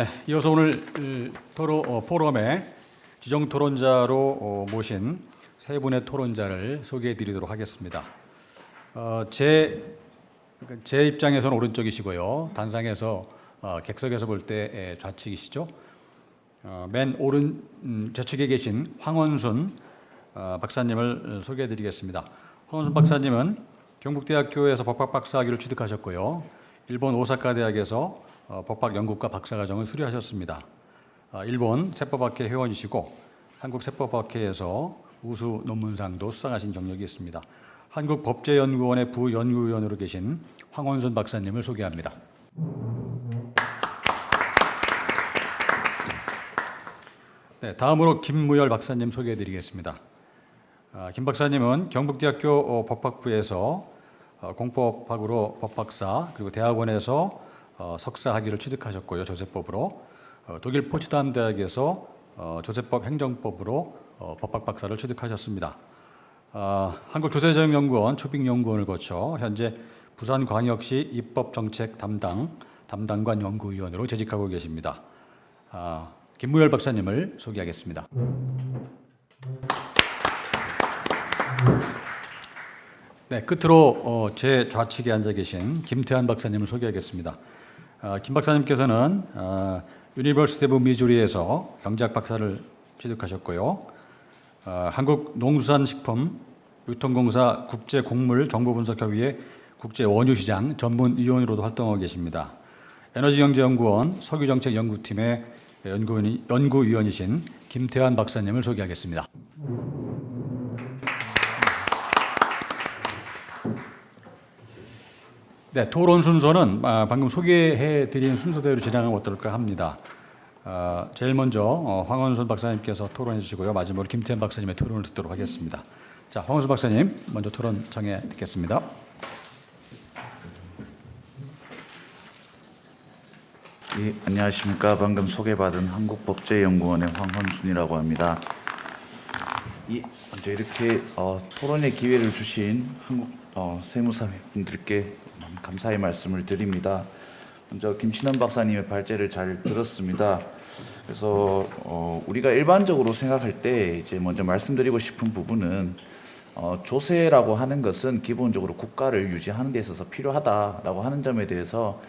네, 이어서 오늘 포럼에 지정 토론자로 모신 세 분의 토론자를 소개해 드리도록 하겠습니다. 제 입장에서는 오른쪽이시고요. 단상에서 객석에서 볼 때 좌측이시죠. 맨 오른 좌측에 계신 황원순 박사님을 소개해 드리겠습니다. 황원순 박사님은 경북대학교에서 법학 박사학위를 취득하셨고요. 일본 오사카 대학에서 법학 연구과 박사과정을 수료하셨습니다. 일본 세법학회 회원이시고 한국 세법학회에서 우수 논문상도 수상하신 경력이 있습니다. 한국법제연구원의 부연구위원으로 계신 황원순 박사님을 소개합니다. 네, 다음으로 김무열 박사님 소개해드리겠습니다. 김 박사님은 경북대학교 법학부에서 공법학으로 법박사, 그리고 대학원에서 석사 학위를 취득하셨고요. 조세법으로 독일 포츠담 대학에서 조세법 행정법으로 법학 박사를 취득하셨습니다. 한국조세정연구원 초빙연구원을 거쳐 현재 부산광역시 입법정책 담당관 연구위원으로 재직하고 계십니다. 김무열 박사님을 소개하겠습니다. 네, 끝으로 제 좌측에 앉아 계신 김태환 박사님을 소개하겠습니다. 김 박사님께서는 유니버시티 오브 미주리에서 경제학 박사를 취득하셨고요. 한국농수산식품 유통공사 국제곡물정보분석협의회 국제원유시장 전문위원으로도 활동하고 계십니다. 에너지경제연구원 석유정책연구팀의 연구위원이신 김태환 박사님을 소개하겠습니다. 네, 토론 순서는 방금 소개해드린 순서대로 진행하면 어떨까 합니다. 제일 먼저 황원순 박사님께서 토론해 주시고요. 마지막으로 김태현 박사님의 토론을 듣도록 하겠습니다. 자, 황원순 박사님 먼저 토론 청해 듣겠습니다. 예, 안녕하십니까. 방금 소개받은 한국법제연구원의 황원순이라고 합니다. 먼저 이렇게 토론의 기회를 주신 한국 세무사분들께 감사의 말씀을 드립니다. 먼저 김신원 박사님의 발제를 잘 들었습니다. 그래서 우리가 일반적으로 생각할 때 이제 먼저 말씀드리고 싶은 부분은 조세라고 하는 것은 기본적으로 국가를 유지하는 데 있어서 필요하다라고 하는 점에 대해서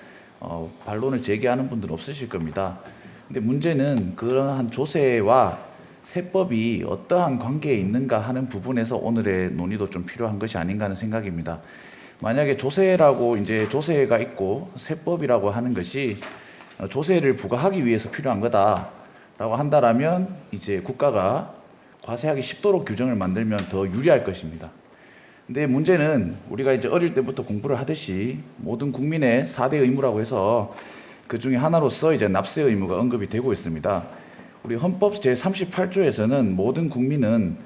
반론을 제기하는 분들은 없으실 겁니다. 근데 문제는 그러한 조세와 세법이 어떠한 관계에 있는가 하는 부분에서 오늘의 논의도 좀 필요한 것이 아닌가 하는 생각입니다. 만약에 조세라고 이제 조세가 있고 세법이라고 하는 것이 조세를 부과하기 위해서 필요한 거다라고 한다라면 이제 국가가 과세하기 쉽도록 규정을 만들면 더 유리할 것입니다. 근데 문제는 우리가 이제 어릴 때부터 공부를 하듯이 모든 국민의 4대 의무라고 해서 그 중에 하나로서 이제 납세 의무가 언급이 되고 있습니다. 우리 헌법 제38조에서는 모든 국민은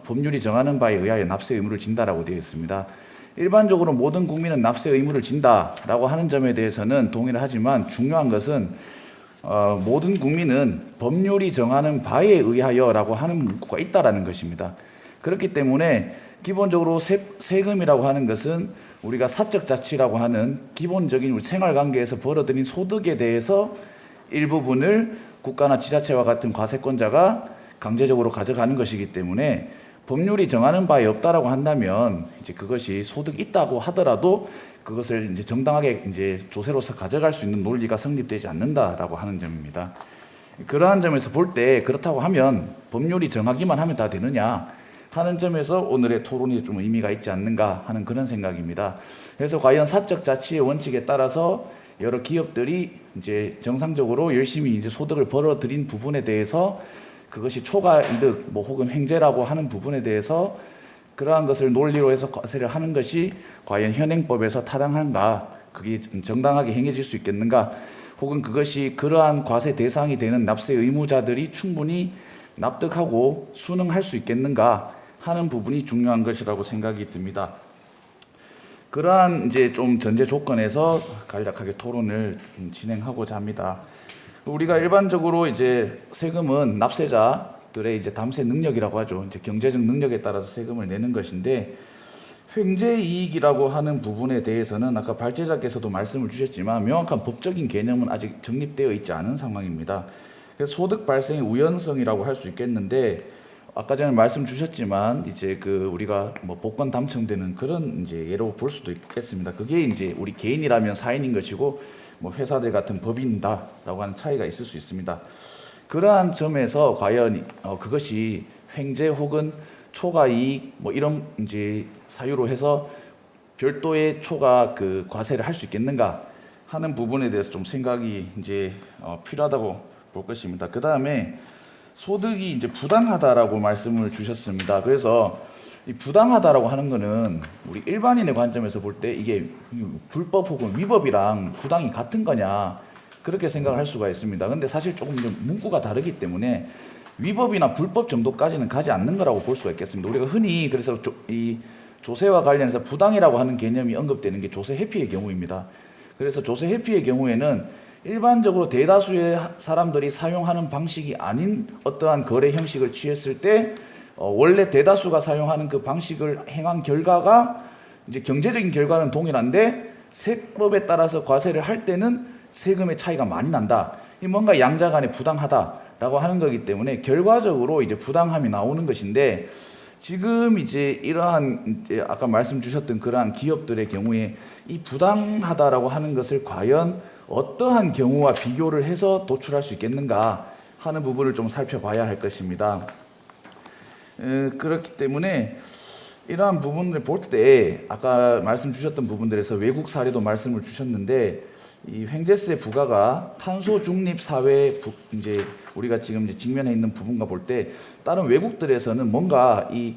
법률이 정하는 바에 의하여 납세 의무를 진다라고 되어 있습니다. 일반적으로 모든 국민은 납세 의무를 진다라고 하는 점에 대해서는 동의를 하지만 중요한 것은 모든 국민은 법률이 정하는 바에 의하여라고 하는 문구가 있다라는 것입니다. 그렇기 때문에 기본적으로 세금이라고 하는 것은 우리가 사적 자치라고 하는 기본적인 우리 생활관계에서 벌어들인 소득에 대해서 일부분을 국가나 지자체와 같은 과세권자가 강제적으로 가져가는 것이기 때문에 법률이 정하는 바에 없다라고 한다면 이제 그것이 소득이 있다고 하더라도 그것을 이제 정당하게 이제 조세로서 가져갈 수 있는 논리가 성립되지 않는다라고 하는 점입니다. 그러한 점에서 볼 때 그렇다고 하면 법률이 정하기만 하면 다 되느냐 하는 점에서 오늘의 토론이 좀 의미가 있지 않는가 하는 그런 생각입니다. 그래서 과연 사적 자치의 원칙에 따라서 여러 기업들이 이제 정상적으로 열심히 이제 소득을 벌어들인 부분에 대해서 그것이 초과 이득 혹은 횡재라고 하는 부분에 대해서 그러한 것을 논리로 해서 과세를 하는 것이 과연 현행법에서 타당한가, 그게 정당하게 행해질 수 있겠는가, 혹은 그것이 그러한 과세 대상이 되는 납세 의무자들이 충분히 납득하고 순응할 수 있겠는가 하는 부분이 중요한 것이라고 생각이 듭니다. 그러한 이제 좀 전제 조건에서 간략하게 토론을 진행하고자 합니다. 우리가 일반적으로 이제 세금은 납세자들의 이제 담세 능력이라고 하죠. 이제 경제적 능력에 따라서 세금을 내는 것인데 횡재 이익이라고 하는 부분에 대해서는 아까 발제자께서도 말씀을 주셨지만 명확한 법적인 개념은 아직 정립되어 있지 않은 상황입니다. 그래서 소득 발생의 우연성이라고 할 수 있겠는데 아까 전에 말씀 주셨지만 이제 그 우리가 뭐 복권 당첨되는 그런 이제 예로 볼 수도 있겠습니다. 그게 이제 우리 개인이라면 사인인 것이고 뭐 회사들 같은 법인다라고 하는 차이가 있을 수 있습니다. 그러한 점에서 과연 그것이 횡재 혹은 초과 이익 뭐 이런 이제 사유로 해서 별도의 초과 그 과세를 할 수 있겠는가 하는 부분에 대해서 좀 생각이 이제 필요하다고 볼 것입니다. 그 다음에 소득이 이제 부당하다라고 말씀을 주셨습니다. 그래서 이 부당하다라고 하는 거는 우리 일반인의 관점에서 볼 때 이게 불법 혹은 위법이랑 부당이 같은 거냐 그렇게 생각할 수가 있습니다. 근데 사실 조금 좀 문구가 다르기 때문에 위법이나 불법 정도까지는 가지 않는 거라고 볼 수가 있겠습니다. 우리가 흔히 그래서 이 조세와 관련해서 부당이라고 하는 개념이 언급되는 게 조세 회피의 경우입니다. 그래서 조세 회피의 경우에는 일반적으로 대다수의 사람들이 사용하는 방식이 아닌 어떠한 거래 형식을 취했을 때 원래 대다수가 사용하는 그 방식을 행한 결과가 이제 경제적인 결과는 동일한데 세법에 따라서 과세를 할 때는 세금의 차이가 많이 난다. 이 뭔가 양자 간에 부당하다라고 하는 거기 때문에 결과적으로 이제 부당함이 나오는 것인데 지금 이제 이러한 이제 아까 말씀 주셨던 그러한 기업들의 경우에 이 부당하다라고 하는 것을 과연 어떠한 경우와 비교를 해서 도출할 수 있겠는가 하는 부분을 좀 살펴봐야 할 것입니다. 그렇기 때문에 이러한 부분을 볼 때 아까 말씀 주셨던 부분들에서 외국 사례도 말씀을 주셨는데 이 횡재세 부과가 탄소 중립 사회 이제 우리가 지금 이제 직면해 있는 부분과 볼 때 다른 외국들에서는 뭔가 이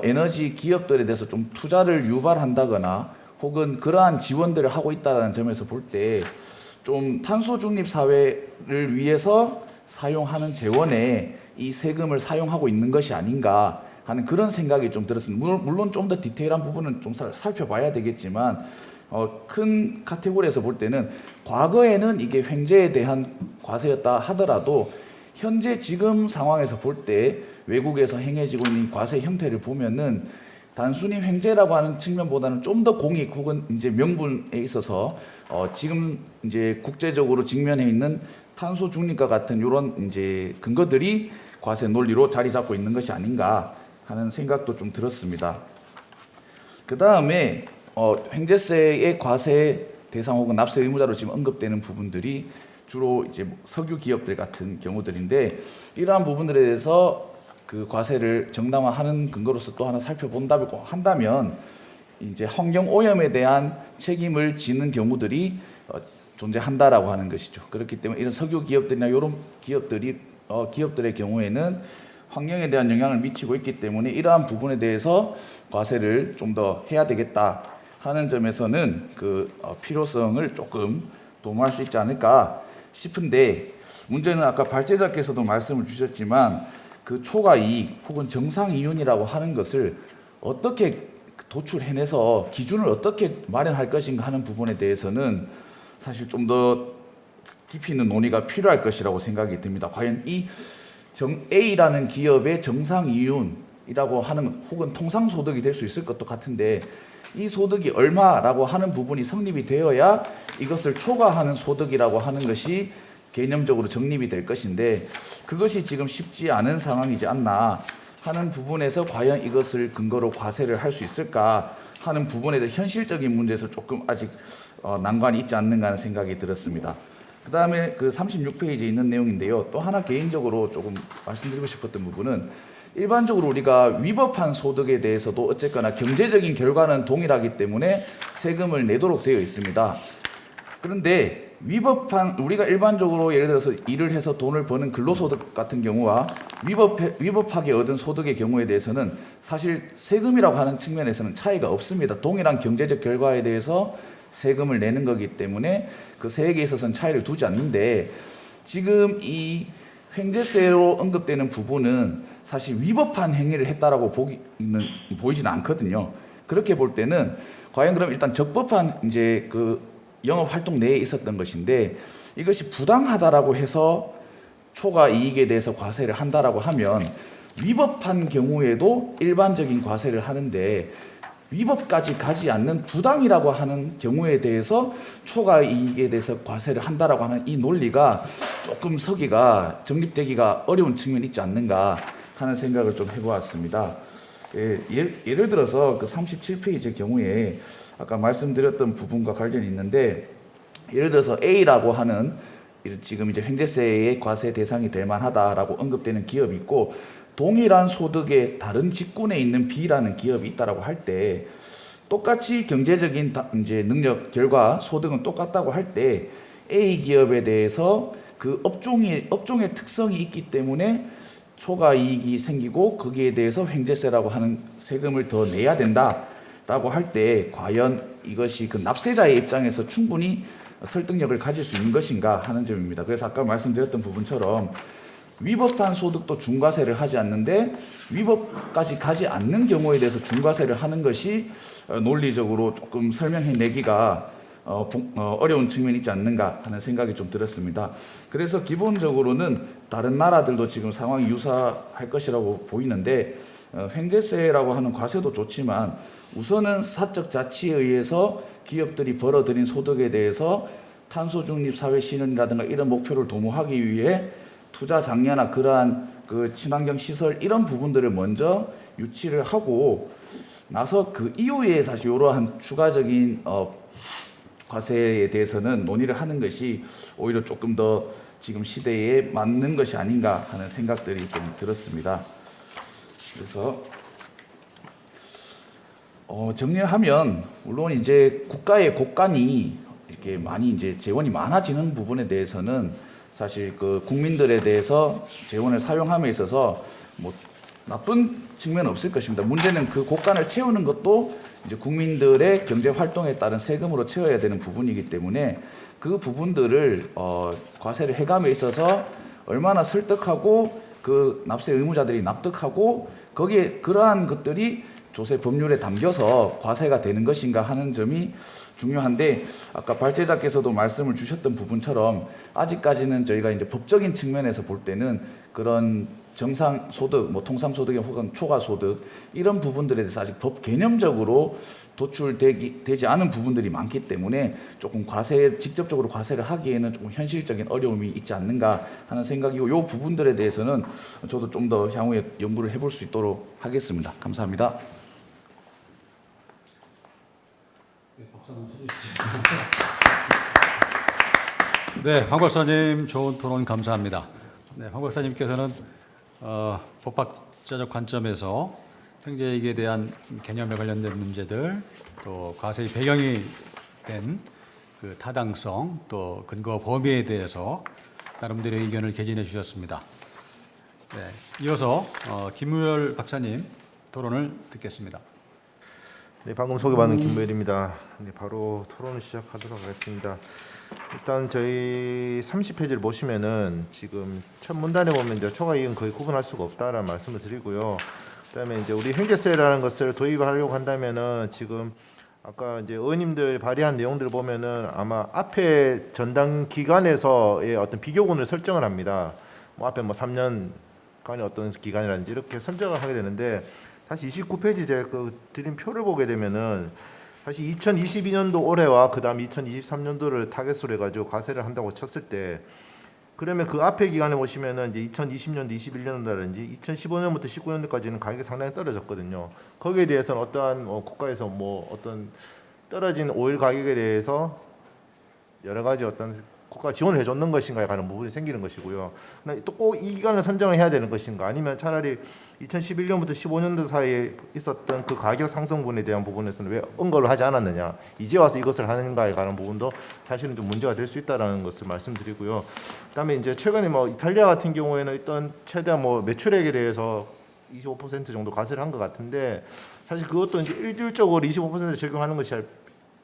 에너지 기업들에 대해서 좀 투자를 유발한다거나 혹은 그러한 지원들을 하고 있다는 점에서 볼 때 좀 탄소 중립 사회를 위해서 사용하는 재원에 이 세금을 사용하고 있는 것이 아닌가 하는 그런 생각이 좀 들었습니다. 물론 좀 더 디테일한 부분은 좀 살펴봐야 되겠지만 큰 카테고리에서 볼 때는 과거에는 이게 횡재에 대한 과세였다 하더라도 현재 지금 상황에서 볼 때 외국에서 행해지고 있는 과세 형태를 보면은 단순히 횡재라고 하는 측면보다는 좀 더 공익 혹은 이제 명분에 있어서 지금 이제 국제적으로 직면해 있는 탄소 중립과 같은 이런 이제 근거들이 과세 논리로 자리 잡고 있는 것이 아닌가 하는 생각도 좀 들었습니다. 그 다음에 횡재세의 과세 대상 혹은 납세 의무자로 지금 언급되는 부분들이 주로 이제 석유 기업들 같은 경우들인데 이러한 부분들에 대해서 그 과세를 정당화하는 근거로서 또 하나 살펴본다고 한다면 이제 환경 오염에 대한 책임을 지는 경우들이 존재한다라고 하는 것이죠. 그렇기 때문에 이런 석유 기업들이나 이런 기업들이 기업들의 경우에는 환경에 대한 영향을 미치고 있기 때문에 이러한 부분에 대해서 과세를 좀 더 해야 되겠다 하는 점에서는 그 필요성을 조금 도모할 수 있지 않을까 싶은데 문제는 아까 발제자께서도 말씀을 주셨지만 그 초과 이익 혹은 정상 이윤이라고 하는 것을 어떻게 도출해내서 기준을 어떻게 마련할 것인가 하는 부분에 대해서는 사실 좀 더 깊이 있는 논의가 필요할 것이라고 생각이 듭니다. 과연 이 A라는 기업의 정상 이윤이라고 하는 혹은 통상소득이 될 수 있을 것도 같은데 이 소득이 얼마라고 하는 부분이 성립이 되어야 이것을 초과하는 소득이라고 하는 것이 개념적으로 정립이 될 것인데 그것이 지금 쉽지 않은 상황이지 않나 하는 부분에서 과연 이것을 근거로 과세를 할 수 있을까 하는 부분에 대해 현실적인 문제에서 조금 아직 난관이 있지 않는가 하는 생각이 들었습니다. 그 다음에 그 36페이지에 있는 내용인데요. 또 하나 개인적으로 조금 말씀드리고 싶었던 부분은 일반적으로 우리가 위법한 소득에 대해서도 어쨌거나 경제적인 결과는 동일하기 때문에 세금을 내도록 되어 있습니다. 그런데 우리가 일반적으로 예를 들어서 일을 해서 돈을 버는 근로소득 같은 경우와 위법하게 얻은 소득의 경우에 대해서는 사실 세금이라고 하는 측면에서는 차이가 없습니다. 동일한 경제적 결과에 대해서 세금을 내는 거기 때문에 그 세액에 있어서는 차이를 두지 않는데 지금 이 횡재세로 언급되는 부분은 사실 위법한 행위를 했다라고 보이지는 않거든요. 그렇게 볼 때는 과연 그럼 일단 적법한 이제 그 영업 활동 내에 있었던 것인데 이것이 부당하다라고 해서 초과 이익에 대해서 과세를 한다라고 하면 위법한 경우에도 일반적인 과세를 하는데 위법까지 가지 않는 부당이라고 하는 경우에 대해서 초과 이익에 대해서 과세를 한다라고 하는 이 논리가 조금 서기가 정립되기가 어려운 측면이 있지 않는가 하는 생각을 좀 해보았습니다. 예를 들어서 그 37페이지 경우에 아까 말씀드렸던 부분과 관련이 있는데, 예를 들어서 A라고 하는 지금 이제 횡재세의 과세 대상이 될 만하다라고 언급되는 기업이 있고, 동일한 소득의 다른 직군에 있는 B라는 기업이 있다라고 할 때, 똑같이 경제적인 이제 능력, 결과, 소득은 똑같다고 할 때 A 기업에 대해서 그 업종의 특성이 있기 때문에 초과 이익이 생기고 거기에 대해서 횡재세라고 하는 세금을 더 내야 된다라고 할 때 과연 이것이 그 납세자의 입장에서 충분히 설득력을 가질 수 있는 것인가 하는 점입니다. 그래서 아까 말씀드렸던 부분처럼 위법한 소득도 중과세를 하지 않는데 위법까지 가지 않는 경우에 대해서 중과세를 하는 것이 논리적으로 조금 설명해내기가 어려운 측면이 있지 않는가 하는 생각이 좀 들었습니다. 그래서 기본적으로는 다른 나라들도 지금 상황이 유사할 것이라고 보이는데, 횡재세라고 하는 과세도 좋지만 우선은 사적 자치에 의해서 기업들이 벌어들인 소득에 대해서 탄소 중립 사회 실현이라든가 이런 목표를 도모하기 위해 투자 장려나 그러한 그 친환경 시설 이런 부분들을 먼저 유치를 하고 나서 그 이후에 사실 이러한 추가적인 과세에 대해서는 논의를 하는 것이 오히려 조금 더 지금 시대에 맞는 것이 아닌가 하는 생각들이 좀 들었습니다. 그래서 정리하면 물론 이제 국가의 곳간이 이렇게 많이 이제 재원이 많아지는 부분에 대해서는 사실 그 국민들에 대해서 재원을 사용함에 있어서 뭐 나쁜 측면은 없을 것입니다. 문제는 그 곳간을 채우는 것도 이제 국민들의 경제 활동에 따른 세금으로 채워야 되는 부분이기 때문에 그 부분들을 과세를 해감에 있어서 얼마나 설득하고 그 납세 의무자들이 납득하고 거기에 그러한 것들이 조세 법률에 담겨서 과세가 되는 것인가 하는 점이 중요한데, 아까 발제자께서도 말씀을 주셨던 부분처럼 아직까지는 저희가 이제 법적인 측면에서 볼 때는 그런 정상 소득, 뭐 통상 소득 혹은 초과 소득 이런 부분들에 대해서 아직 법 개념적으로 도출되지 않은 부분들이 많기 때문에 조금 직접적으로 과세를 하기에는 조금 현실적인 어려움이 있지 않는가 하는 생각이고, 이 부분들에 대해서는 저도 좀 더 향후에 연구를 해볼 수 있도록 하겠습니다. 감사합니다. 네, 황 박사님 좋은 토론 감사합니다. 네, 황 박사님께서는 법학자적 관점에서 횡재이익에 대한 개념에 관련된 문제들, 또 과세의 배경이 된 그 타당성, 또 근거 범위에 대해서 나름대로 의견을 개진해 주셨습니다. 네, 이어서 김무열 박사님 토론을 듣겠습니다. 네, 방금 소개받은 김무열입니다. 네, 바로 토론을 시작하도록 하겠습니다. 일단 저희 30페이지를 보시면은 지금 첫 문단에 보면 이제 초과 이익은 거의 구분할 수가 없다라는 말씀을 드리고요. 그다음에 이제 우리 횡재세라는 것을 도입하려고 한다면은 지금 아까 이제 의원님들 발의한 내용들을 보면은 아마 앞에 전당 기간에서의 어떤 비교군을 설정을 합니다. 뭐 앞에 뭐 3년간의 어떤 기간이라든지 이렇게 선정을 하게 되는데, 다시 29페이지 제가 그 드린 표를 보게 되면은 사실 2022년도 올해와 그다음 2023년도를 타겟으로 해가지고 과세를 한다고 쳤을 때, 그러면 그 앞에 기간에 보시면은 이제 2020년도, 21년도라든지 2015년부터 19년도까지는 가격이 상당히 떨어졌거든요. 거기에 대해서는 어떠한 국가에서 뭐 어떤 떨어진 오일 가격에 대해서 여러 가지 어떤 국가 지원을 해줬는 것인가에 관한 부분이 생기는 것이고요. 또 꼭 이 기간을 선정을 해야 되는 것인가, 아니면 차라리 2011년부터 15년도 사이에 있었던 그 가격 상승분에 대한 부분에서는 왜 언급을 하지 않았느냐, 이제 와서 이것을 하는가에 관한 부분도 사실은 좀 문제가 될 수 있다라는 것을 말씀드리고요. 그다음에 이제 최근에 뭐 이탈리아 같은 경우에는 일단 최대한 뭐 매출액에 대해서 25% 정도 과세를 한 것 같은데, 사실 그것도 이제 일률적으로 25% 적용하는 것이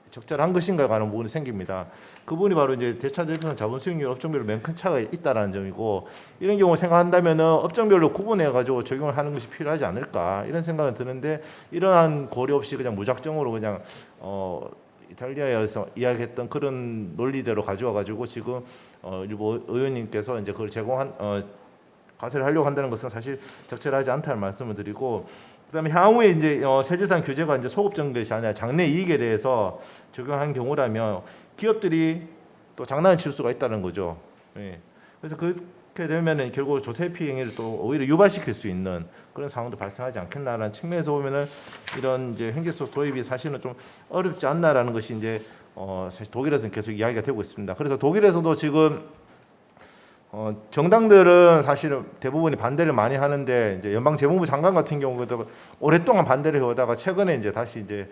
적절한 것인가에 관한 부분이 생깁니다. 그 부분이 바로 이제 대차 대표는 자본 수익률 업종별로 맨 큰 차가 있다라는 점이고, 이런 경우 생각한다면은 업종별로 구분해 가지고 적용을 하는 것이 필요하지 않을까 이런 생각은 드는데, 이러한 고려 없이 그냥 무작정으로 그냥 이탈리아에서 이야기했던 그런 논리대로 가져와 가지고 지금 일부 의원님께서 이제 그걸 제공한 과세를 하려고 한다는 것은 사실 적절하지 않다는 말씀을 드리고, 그다음에 향후에 이제 세제상 규제가 이제 소급적인 것이 아니라 장래 이익에 대해서 적용한 경우라면 기업들이 또 장난을 칠 수가 있다는 거죠. 예. 그래서 그렇게 되면은 결국 조세 피해 행위를 또 오히려 유발시킬 수 있는 그런 상황도 발생하지 않겠나라는 측면에서 보면은 이런 이제 행제소 도입이 사실은 좀 어렵지 않나라는 것이 이제 사실 독일에서는 계속 이야기가 되고 있습니다. 그래서 독일에서도 지금 정당들은 사실은 대부분이 반대를 많이 하는데 이제 연방 재무부 장관 같은 경우도 오랫동안 반대를 해오다가 최근에 이제 다시 이제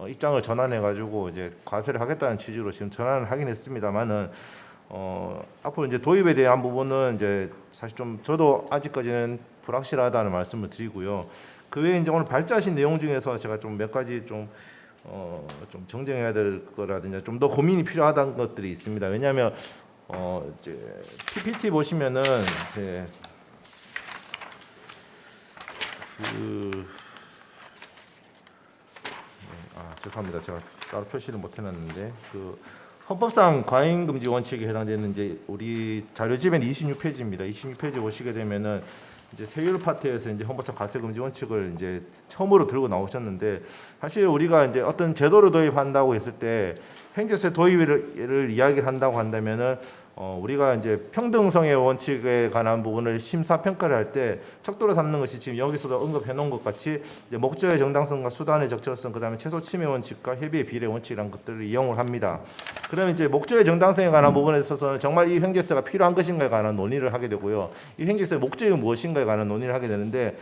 입장을 전환해 가지고 이제 과세를 하겠다는 취지로 지금 전환을 하긴 했습니다만은 앞으로 이제 도입에 대한 부분은 이제 사실 좀 저도 아직까지는 불확실하다는 말씀을 드리고요. 그 외에 이제 오늘 발제하신 내용 중에서 제가 좀 몇 가지 좀 정정해야 될 거라든지 좀 더 고민이 필요하다는 것들이 있습니다. 왜냐하면 이제 PPT 보시면은 이제 죄송합니다. 제가 따로 표시를 못 해놨는데 헌법상 과잉 금지 원칙에 해당되는 이제 우리 자료집엔 26페이지입니다. 26페이지 보시게 되면은 이제 세율 파트에서 이제 헌법상 과세 금지 원칙을 이제 처음으로 들고 나오셨는데 사실 우리가 이제 어떤 제도를 도입한다고 했을 때 행제세 도입을 이야기를 한다고 한다면은 우리가 이제 평등성의 원칙에 관한 부분을 심사 평가를 할 때 척도로 삼는 것이 지금 여기서도 언급해 놓은 것 같이 이제 목적의 정당성과 수단의 적절성, 그다음에 최소 침해 원칙과 협의의 비례 원칙이라는 것들을 이용을 합니다. 그러면 이제 목적의 정당성에 관한 부분에 있어서는 정말 이 횡재세가 필요한 것인가에 관한 논의를 하게 되고요. 이 횡재세의 목적이 무엇인가에 관한 논의를 하게 되는데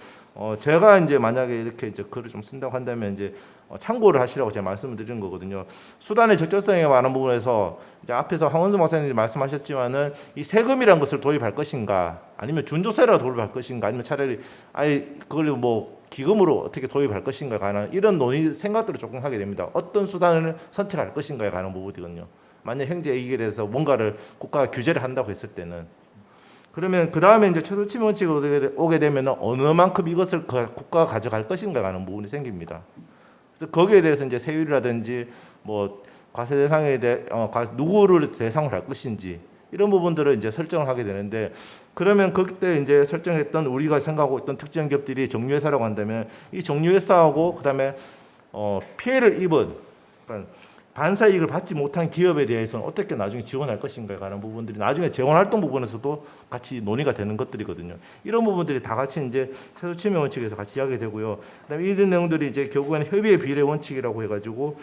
제가 이제 만약에 이렇게 이제 글을 좀 쓴다고 한다면 이제 참고를 하시라고 제가 말씀을 드린 거거든요. 수단의 적절성에 관한 부분에서 이제 앞에서 황원순 박사님이 말씀하셨지만은 이 세금이라는 것을 도입할 것인가, 아니면 준조세라고 도입할 것인가, 아니면 차라리 아예 그걸 뭐 기금으로 어떻게 도입할 것인가에 관한 이런 논의 생각들을 조금 하게 됩니다. 어떤 수단을 선택할 것인가에 관한 부분이거든요. 만약 행제 이익에 대해서 뭔가를 국가가 규제를 한다고 했을 때는. 그러면 그 다음에 이제 최소 침해 원칙이 오게 되면 어느 만큼 이것을 국가가 가져갈 것인가에 관한 부분이 생깁니다. 그래서 거기에 대해서 이제 세율이라든지 뭐 과세 대상에 대해 누구를 대상으로 할 것인지 이런 부분들을 이제 설정을 하게 되는데, 그러면 그때 이제 설정했던 우리가 생각하고 있던 특정 기업들이 정유회사라고 한다면 이 정유회사하고 그다음에 피해를 입은, 그러니까 반사 이익을 받지 못한 기업에 대해서는 어떻게 나중에 지원할 것인가에 관한 부분들이 나중에 재원 활동 부분에서도 같이 논의가 되는 것들이거든요. 이런 부분들이 다 같이 이제 최소 침해 원칙에서 같이 이야기 되고요. 그다음에 이런 내용들이 이제 결국에는 협의의 비례 원칙이라고 해가지고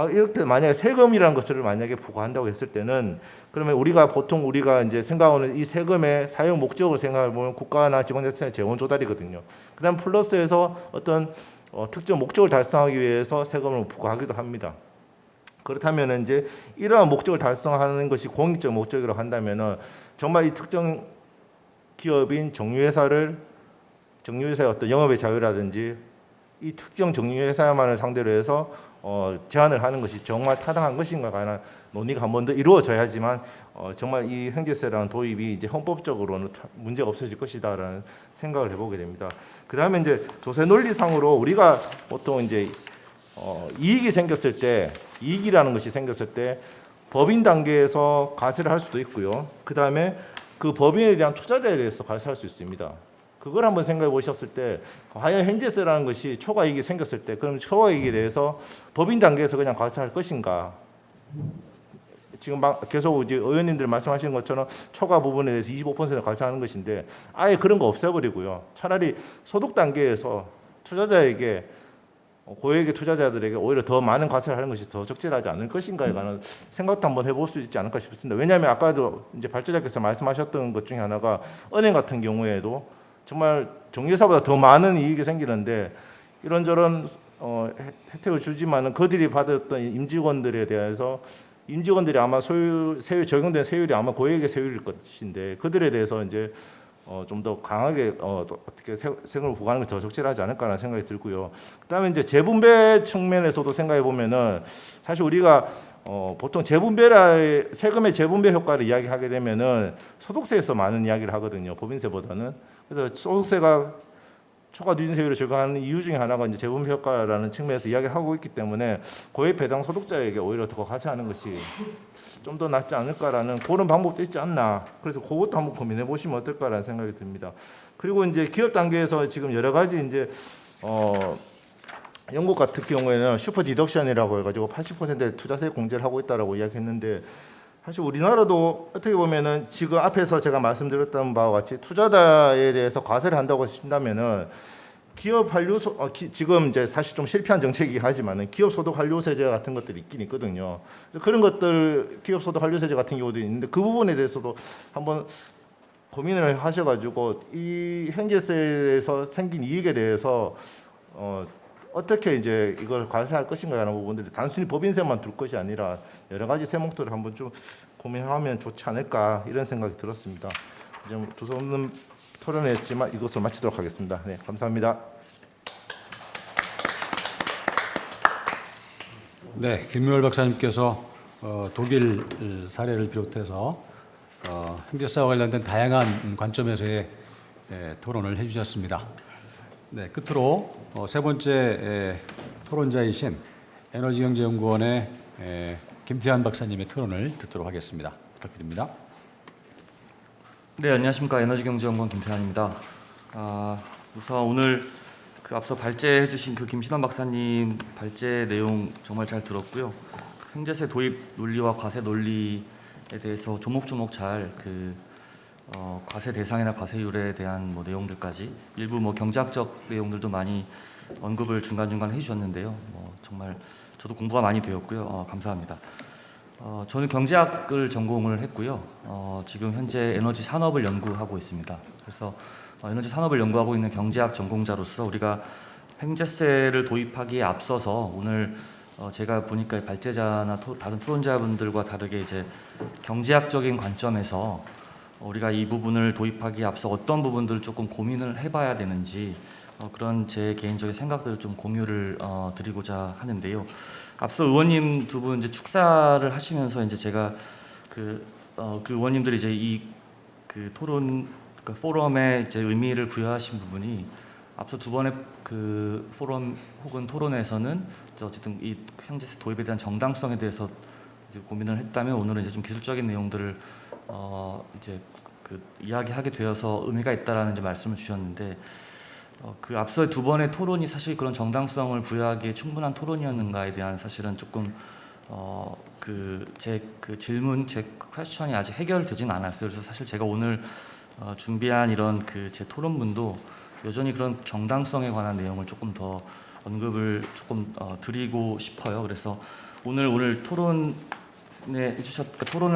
이렇게 만약에 세금이라는 것을 만약에 부과한다고 했을 때는, 그러면 보통 우리가 이제 생각하는 이 세금의 사용 목적을 생각해 보면 국가나 지방자치의 재원 조달이거든요. 그다음 플러스해서 어떤 특정 목적을 달성하기 위해서 세금을 부과하기도 합니다. 그렇다면 이제 이러한 목적을 달성하는 것이 공익적 목적이라고 한다면은 정말 이 특정 기업인 정유회사의 어떤 영업의 자유라든지 이 특정 정유회사만을 상대로 해서 제한을 하는 것이 정말 타당한 것인가 관한 논의가 한 번 더 이루어져야지만 정말 이 횡재세라는 도입이 이제 헌법적으로는 문제가 없어질 것이다라는 생각을 해보게 됩니다. 그 다음에 이제 조세 논리상으로 우리가 보통 이제 이익이라는 것이 생겼을 때 법인 단계에서 과세를 할 수도 있고요. 그 다음에 그 법인에 대한 투자자에 대해서 과세할 수 있습니다. 그걸 한번 생각해 보셨을 때 과연 횡재세라는 것이 초과이익이 생겼을 때 그럼 초과이익에 대해서 법인 단계에서 그냥 과세할 것인가? 지금 계속 이제 의원님들 말씀하시는 것처럼 초과 부분에 대해서 25% 과세하는 것인데 아예 그런 거 없애버리고요. 차라리 소득 단계에서 투자자에게 고액의 투자자들에게 오히려 더 많은 과세를 하는 것이 더 적절하지 않을 것인가에 관한 생각도 한번 해볼 수 있지 않을까 싶습니다. 왜냐하면 아까도 이제 발제자께서 말씀하셨던 것 중에 하나가 은행 같은 경우에도 정말 정유회사보다 더 많은 이익이 생기는데 이런저런 혜택을 주지만은 그들이 받았던 임직원들에 대해서 임직원들이 아마 세율 적용된 세율이 아마 고액의 세율일 것인데 그들에 대해서 이제 좀 더 강하게 어떻게 세금을 부과하는 게 더 적절하지 않을까라는 생각이 들고요. 그다음에 이제 재분배 측면에서도 생각해 보면은 사실 우리가 보통 세금의 재분배 효과를 이야기하게 되면은 소득세에서 많은 이야기를 하거든요. 법인세보다는. 그래서 소득세가 초과 누진세율을 적용하는 이유 중에 하나가 이제 재분배 효과라는 측면에서 이야기를 하고 있기 때문에 고액 배당 소득자에게 오히려 더 과세하는 것이 좀 더 낫지 않을까라는 그런 방법도 있지 않나. 그래서 그것도 한번 고민해 보시면 어떨까라는 생각이 듭니다. 그리고 이제 기업 단계에서 지금 여러 가지 이제 영국 같은 경우에는 슈퍼 디덕션이라고 해가지고 80%의 투자세 공제를 하고 있다라고 이야기했는데 사실 우리나라도 어떻게 보면은 지금 앞에서 제가 말씀드렸던 바와 같이 투자자에 대해서 과세를 한다고 하신다면은 기업 한류소 지금 이제 사실 좀 실패한 정책이긴 하지만은 기업 소득 한류세제 같은 것들이 있긴 있거든요. 그런 것들 기업 소득 한류세제 같은 경우도 있는데 그 부분에 대해서도 한번 고민을 하셔가지고 이 현재세에서 생긴 이익에 대해서 어떻게 이제 이걸 관세할 것인가라는 부분들이 단순히 법인세만 둘 것이 아니라 여러 가지 세목들을 한번 좀 고민하면 좋지 않을까 이런 생각이 들었습니다. 이제 두서없는 토론했지만 이것을 마치도록 하겠습니다. 네, 감사합니다. 네, 김묘월 박사님께서 독일 사례를 비롯해서 형제사와 관련된 다양한 관점에서의 토론을 해주셨습니다. 네, 끝으로 세 번째 토론자이신 에너지경제연구원의 김태환 박사님의 토론을 듣도록 하겠습니다. 부탁드립니다. 네, 안녕하십니까. 에너지경제연구원 김태환입니다. 우선 오늘 그 앞서 발제해주신 그 김신환 박사님 발제 내용 정말 잘 들었고요. 형제세 도입 논리와 과세 논리에 대해서 조목조목 잘 과세 대상이나 과세율에 대한 뭐 내용들까지 일부 뭐 경제학적 내용들도 많이 언급을 중간중간 해주셨는데요. 정말 저도 공부가 많이 되었고요. 감사합니다. 저는 경제학을 전공을 했고요. 지금 현재 에너지 산업을 연구하고 있습니다. 그래서 에너지 산업을 연구하고 있는 경제학 전공자로서 우리가 횡재세를 도입하기에 앞서서 오늘 제가 보니까 발제자나 다른 토론자분들과 다르게 이제 경제학적인 관점에서 우리가 이 부분을 도입하기에 앞서 어떤 부분들을 조금 고민을 해봐야 되는지 그런 제 개인적인 생각들을 좀 공유를 드리고자 하는데요. 앞서 의원님 두 분 이제 축사를 하시면서 이제 제가 그 의원님들이 이제 이 그 토론 그 포럼에 이제 의미를 부여하신 부분이 앞서 두 번의 그 포럼 혹은 토론에서는 어쨌든 이 형제세 도입에 대한 정당성에 대해서 이제 고민을 했다면 오늘은 이제 좀 기술적인 내용들을 이제 그 이야기하게 되어서 의미가 있다라는 이제 말씀을 주셨는데 그 앞서 두 번의 토론이 사실 그런 정당성을 부여하기에 충분한 토론이었는가에 대한 사실은 조금 제 질문 제 퀘스천이 아직 해결되진 않았어요. 그래서 사실 제가 오늘 준비한 이런 제 토론문도 여전히 그런 정당성에 관한 내용을 조금 더 언급을 조금 드리고 싶어요. 그래서 오늘 토론을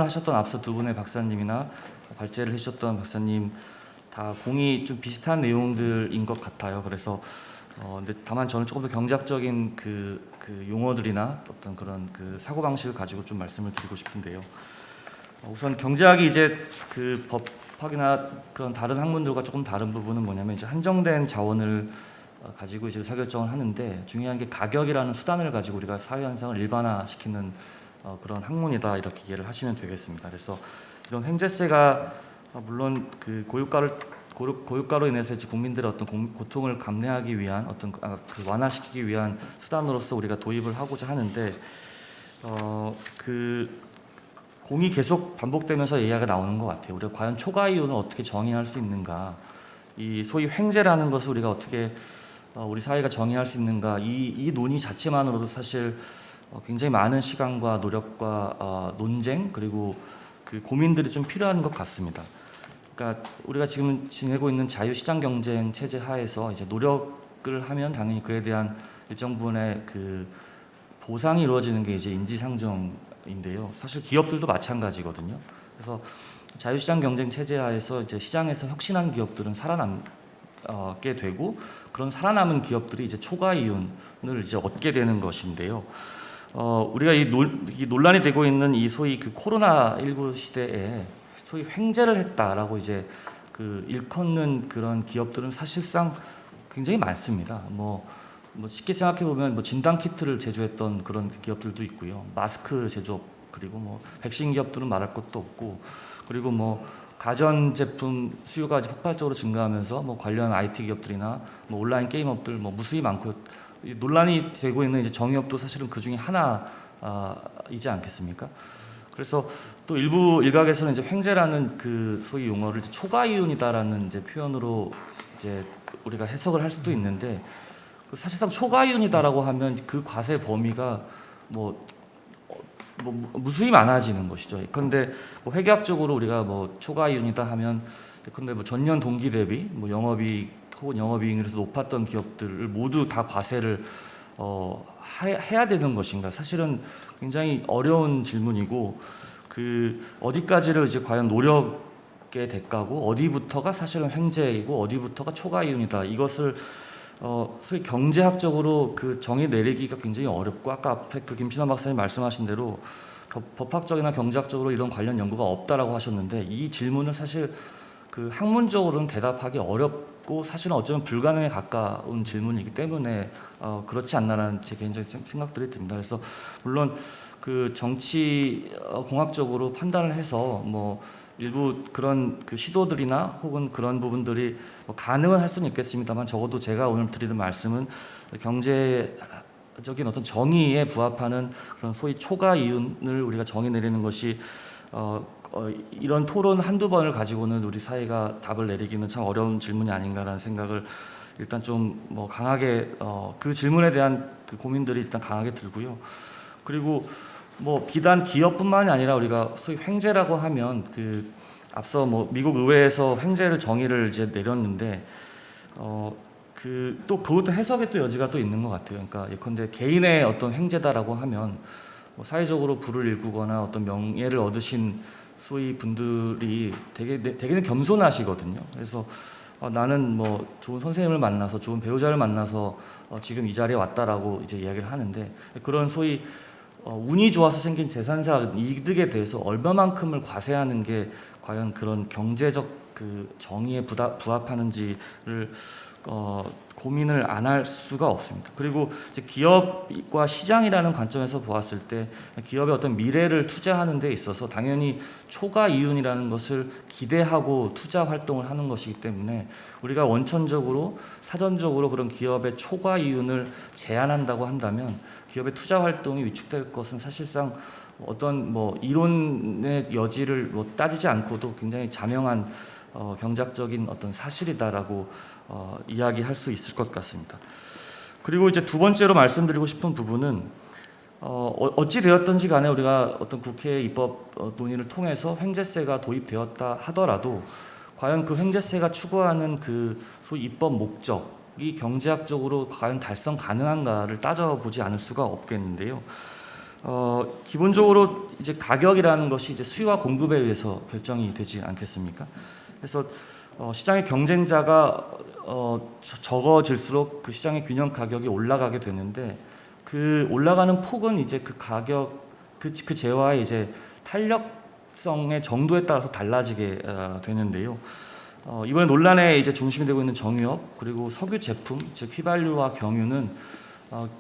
하셨던 앞서 두 분의 박사님이나 발제를 해주셨던 박사님 다 공이 좀 비슷한 내용들인 것 같아요. 그래서 근데 다만 저는 조금 더 경제학적인 그 용어들이나 어떤 그런 그 사고 방식을 가지고 좀 말씀을 드리고 싶은데요. 우선 경제학이 이제 그 법학이나 그런 다른 학문들과 조금 다른 부분은 뭐냐면 이제 한정된 자원을 가지고 이제 의사결정을 하는데 중요한 게 가격이라는 수단을 가지고 우리가 사회 현상을 일반화시키는 그런 학문이다 이렇게 이해를 하시면 되겠습니다. 그래서 이런 횡재세가 물론 그 고유가로 인해서 이제 국민들의 어떤 고통을 감내하기 위한 어떤 완화시키기 위한 수단으로서 우리가 도입을 하고자 하는데 그 공이 계속 반복되면서 이야기가 나오는 것 같아요. 우리가 과연 초과 이윤을 어떻게 정의할 수 있는가? 이 소위 횡재라는 것을 우리가 어떻게 우리 사회가 정의할 수 있는가? 이 논의 자체만으로도 사실 굉장히 많은 시간과 노력과 논쟁 그리고 그 고민들이 좀 필요한 것 같습니다. 그러니까 우리가 지금 지내고 있는 자유시장 경쟁 체제 하에서 이제 노력을 하면 당연히 그에 대한 일정 부분의 그 보상이 이루어지는 게 이제 인지상정인데요. 사실 기업들도 마찬가지거든요. 그래서 자유시장 경쟁 체제 하에서 이제 시장에서 혁신한 기업들은 살아남게 되고 그런 살아남은 기업들이 이제 초과 이윤을 이제 얻게 되는 것인데요. 우리가 이 논란이 되고 있는 이 소위 그 코로나19 시대에 소위 횡재를 했다라고 이제 그 일컫는 그런 기업들은 사실상 굉장히 많습니다. 뭐 쉽게 생각해 보면 진단 키트를 제조했던 그런 기업들도 있고요. 마스크 제조업 그리고 백신 기업들은 말할 것도 없고 그리고 가전 제품 수요가 이제 폭발적으로 증가하면서 관련 IT 기업들이나 온라인 게임업들 무수히 많고 논란이 되고 있는 이제 정유업도 사실은 그 중에 하나이지 않겠습니까? 그래서 또 일각에서는 이제 횡재라는 그 소위 용어를 이제 초과 이윤이다라는 이제 표현으로 이제 우리가 해석을 할 수도 있는데 사실상 초과이윤이다라고 하면 그 과세 범위가 무수히 많아지는 것이죠. 그런데 뭐 회계학적으로 우리가 뭐 초과이윤이다 하면 근데 뭐 전년 동기 대비 뭐 영업이익 혹은 영업이익률에서 높았던 기업들을 모두 다 과세를 해야 되는 것인가? 사실은 굉장히 어려운 질문이고 그 어디까지를 이제 과연 노력의 대가고 어디부터가 사실은 횡재이고 어디부터가 초과이윤이다. 이것을 소위 경제학적으로 그 정의 내리기가 굉장히 어렵고 아까 앞에 그 김신환 박사님 말씀하신 대로 법학적이나 경제학적으로 이런 관련 연구가 없다라고 하셨는데 이 질문은 사실 그 학문적으로는 대답하기 어렵고 사실은 어쩌면 불가능에 가까운 질문이기 때문에 그렇지 않나라는 제 개인적인 생각들이 듭니다. 그래서 물론 그 정치 공학적으로 판단을 해서 뭐 일부 그런 그 시도들이나 혹은 그런 부분들이 뭐 가능은 할 수는 있겠습니다만 적어도 제가 오늘 드리는 말씀은 경제적인 어떤 정의에 부합하는 그런 소위 초과 이윤을 우리가 정의 내리는 것이 이런 토론 한두 번을 가지고는 우리 사회가 답을 내리기는 참 어려운 질문이 아닌가라는 생각을 일단 좀 뭐 강하게 그 질문에 대한 그 고민들이 일단 강하게 들고요. 그리고 뭐 비단 기업뿐만이 아니라 우리가 소위 횡재라고 하면 그 앞서 뭐 미국 의회에서 횡재를 정의를 이제 내렸는데 그 또 그것도 해석의 또 여지가 또 있는 것 같아요. 그러니까 예컨대 개인의 어떤 횡재다라고 하면 뭐 사회적으로 부를 일구거나 어떤 명예를 얻으신 소위 분들이 되게는 겸손하시거든요. 그래서 나는 뭐 좋은 선생님을 만나서 좋은 배우자를 만나서 지금 이 자리에 왔다라고 이제 이야기를 하는데 그런 소위 운이 좋아서 생긴 재산사 이득에 대해서 얼마만큼을 과세하는 게 과연 그런 경제적 그 정의에 부합하는지를 고민을 안 할 수가 없습니다. 그리고 이제 기업과 시장이라는 관점에서 보았을 때 기업의 어떤 미래를 투자하는 데 있어서 당연히 초과 이윤이라는 것을 기대하고 투자 활동을 하는 것이기 때문에 우리가 원천적으로 사전적으로 그런 기업의 초과 이윤을 제한한다고 한다면 기업의 투자 활동이 위축될 것은 사실상 어떤 뭐 이론의 여지를 뭐 따지지 않고도 굉장히 자명한 경제학적인 어떤 사실이다라고 이야기할 수 있을 것 같습니다. 그리고 이제 두 번째로 말씀드리고 싶은 부분은 어찌 되었든지 간에 우리가 어떤 국회 입법 논의를 통해서 횡재세가 도입되었다 하더라도 과연 그 횡재세가 추구하는 그 소위 입법 목적이 경제학적으로 과연 달성 가능한가를 따져보지 않을 수가 없겠는데요. 기본적으로 이제 가격이라는 것이 이제 수요와 공급에 의해서 결정이 되지 않겠습니까? 그래서 시장의 경쟁자가 적어질수록 그 시장의 균형 가격이 올라가게 되는데 그 올라가는 폭은 이제 그 가격 그 재화의 이제 탄력성의 정도에 따라서 달라지게 되는데요. 이번에 논란의 이제 중심이 되고 있는 정유업 그리고 석유 제품 즉 휘발유와 경유는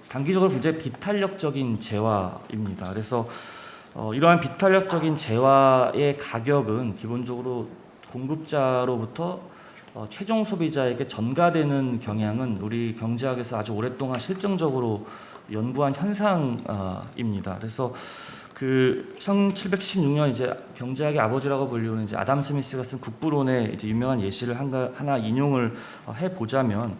단기적으로 굉장히 비탄력적인 재화입니다. 그래서 이러한 비탄력적인 재화의 가격은 기본적으로 공급자로부터 최종 소비자에게 전가되는 경향은 우리 경제학에서 아주 오랫동안 실증적으로 연구한 현상입니다. 그래서 그 1776년 이제 경제학의 아버지라고 불리우는 이제 아담 스미스가 쓴 국부론의 이제 유명한 예시를 하나 인용을 해 보자면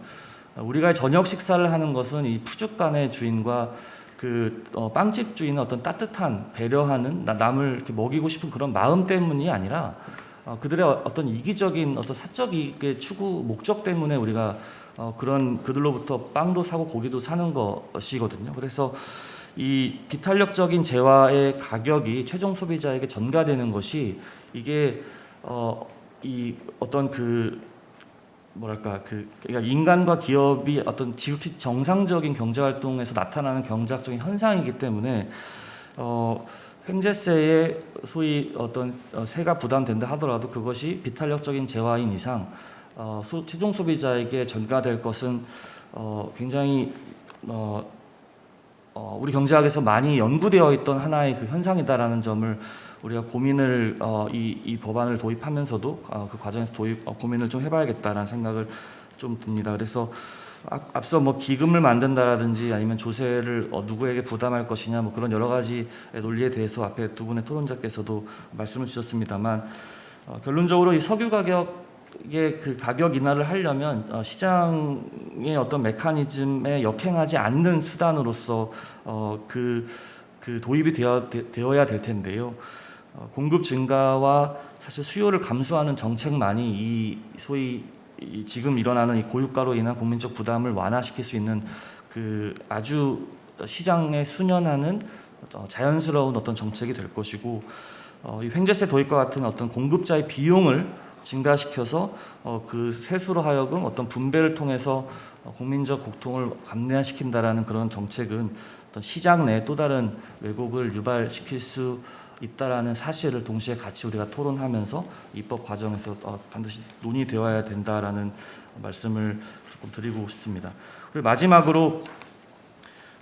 우리가 저녁 식사를 하는 것은 이 푸주간의 주인과 그 빵집 주인의 어떤 따뜻한 배려하는 남을 이렇게 먹이고 싶은 그런 마음 때문이 아니라 그들의 어떤 이기적인 어떤 사적 이익의 추구 목적 때문에 우리가 그런 그들로부터 빵도 사고 고기도 사는 것이거든요. 그래서 이 비탄력적인 재화의 가격이 최종 소비자에게 전가되는 것이 이게 이 어떤 그 뭐랄까 그러니까 인간과 기업이 어떤 지극히 정상적인 경제 활동에서 나타나는 경제학적인 현상이기 때문에 횡재세에 소위 어떤 세가 부담된다 하더라도 그것이 비탄력적인 재화인 이상 최종 소비자에게 전가될 것은 굉장히 우리 경제학에서 많이 연구되어 있던 하나의 그 현상이다라는 점을 우리가 고민을 이 법안을 도입하면서도 그 과정에서 고민을 좀 해봐야겠다라는 생각을 좀 듭니다. 그래서 앞서 뭐 기금을 만든다라든지 아니면 조세를 누구에게 부담할 것이냐 뭐 그런 여러 가지 논리에 대해서 앞에 두 분의 토론자께서도 말씀을 주셨습니다만 결론적으로 이 석유 가격 이게 그 가격 인하를 하려면 시장의 어떤 메커니즘에 역행하지 않는 수단으로서 그 도입이 되어야 될 텐데요. 공급 증가와 사실 수요를 감소하는 정책만이 이 소위 지금 일어나는 이 고유가로 인한 국민적 부담을 완화시킬 수 있는 그 아주 시장에 순연하는 자연스러운 어떤 정책이 될 것이고, 이 횡재세 도입과 같은 어떤 공급자의 비용을 증가시켜서 그 세수로 하여금 어떤 분배를 통해서 국민적 고통을 감내시킨다라는 그런 정책은 어떤 시장 내 또 다른 왜곡을 유발시킬 수 있다라는 사실을 동시에 같이 우리가 토론하면서 입법 과정에서 반드시 논의되어야 된다라는 말씀을 조금 드리고 싶습니다. 그리고 마지막으로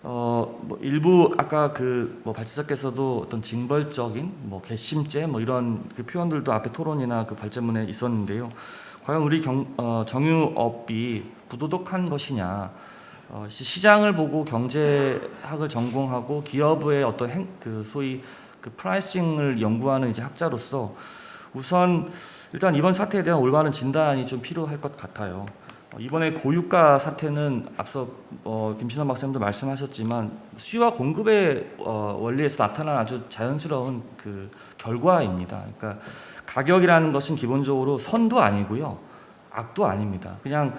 뭐 일부 아까 발제자께서도 어떤 징벌적인 괘씸죄 이런 그 표현들도 앞에 토론이나 그 발제문에 있었는데요. 과연 우리 정유업이 부도덕한 것이냐? 시장을 보고 경제학을 전공하고 기업의 어떤 소위 그 프라이싱을 연구하는 이제 학자로서 우선 일단 이번 사태에 대한 올바른 진단이 좀 필요할 것 같아요. 이번에 고유가 사태는 앞서 김신원 박사님도 말씀하셨지만 수요와 공급의 원리에서 나타난 아주 자연스러운 그 결과입니다. 그러니까 가격이라는 것은 기본적으로 선도 아니고요, 악도 아닙니다. 그냥